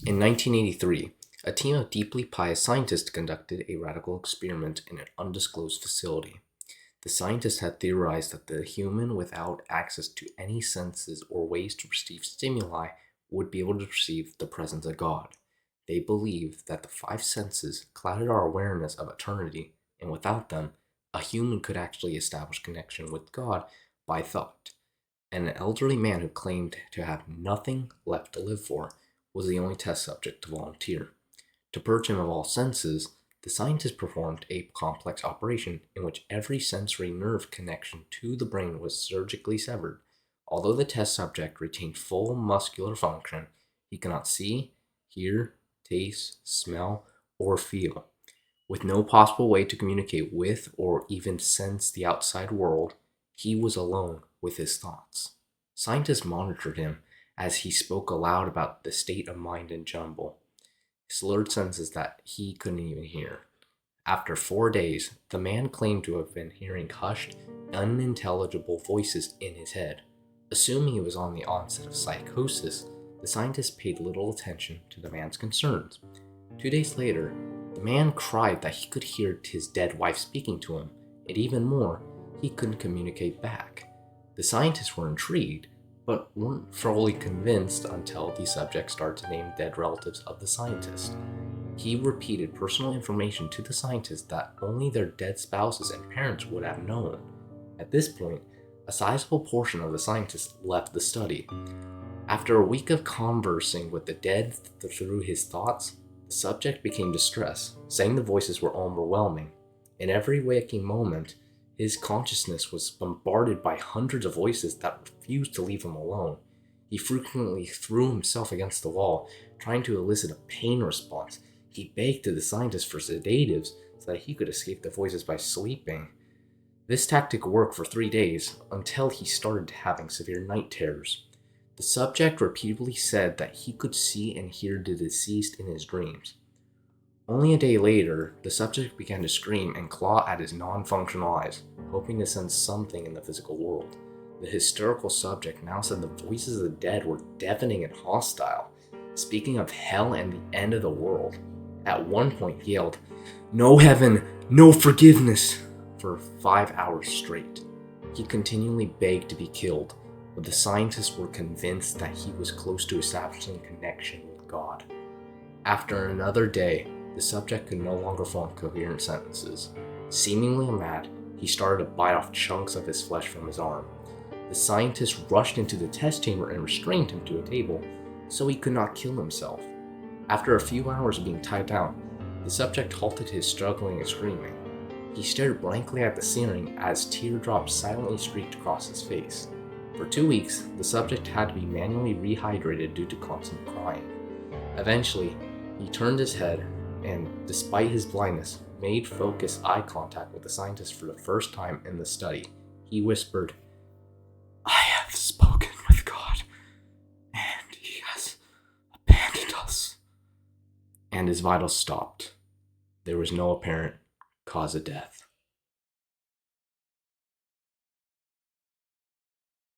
In 1983, a team of deeply pious scientists conducted a radical experiment in an undisclosed facility. The scientists had theorized that the human without access to any senses or ways to perceive stimuli would be able to perceive the presence of God. They believed that the five senses clouded our awareness of eternity, and without them, a human could actually establish connection with God by thought. An elderly man who claimed to have nothing left to live for was the only test subject to volunteer. To purge him of all senses, the scientists performed a complex operation in which every sensory nerve connection to the brain was surgically severed. Although the test subject retained full muscular function, he could not see, hear, taste, smell, or feel. With no possible way to communicate with or even sense the outside world, he was alone with his thoughts. Scientists monitored him as he spoke aloud about the state of mind in jumble, slurred sentences that he couldn't even hear. After 4 days, the man claimed to have been hearing hushed, unintelligible voices in his head. Assuming he was on the onset of psychosis, the scientists paid little attention to the man's concerns. 2 days later, the man cried that he could hear his dead wife speaking to him, and even more, he couldn't communicate back. The scientists were intrigued, but weren't fully convinced until the subject started to name dead relatives of the scientist. He repeated personal information to the scientists that only their dead spouses and parents would have known. At this point, a sizable portion of the scientists left the study. After a week of conversing with the dead through his thoughts, the subject became distressed, saying the voices were overwhelming. In every waking moment, his consciousness was bombarded by hundreds of voices that refused to leave him alone. He frequently threw himself against the wall, trying to elicit a pain response. He begged to the scientists for sedatives so that he could escape the voices by sleeping. This tactic worked for 3 days until he started having severe night terrors. The subject repeatedly said that he could see and hear the deceased in his dreams. Only a day later, the subject began to scream and claw at his non-functional eyes, hoping to sense something in the physical world. The hysterical subject now said the voices of the dead were deafening and hostile, speaking of hell and the end of the world. At one point, he yelled, "No heaven, no forgiveness," for 5 hours straight. He continually begged to be killed, but the scientists were convinced that he was close to establishing connection with God. After another day, the subject could no longer form coherent sentences. Seemingly mad, he started to bite off chunks of his flesh from his arm. The scientists rushed into the test chamber and restrained him to a table so he could not kill himself. After a few hours of being tied down, the subject halted his struggling and screaming. He stared blankly at the ceiling as teardrops silently streaked across his face. For 2 weeks, the subject had to be manually rehydrated due to constant crying. Eventually, he turned his head and, despite his blindness, made focused eye contact with the scientist for the first time in the study. He whispered, "I have spoken with God, and he has abandoned us." And his vitals stopped. There was no apparent cause of death.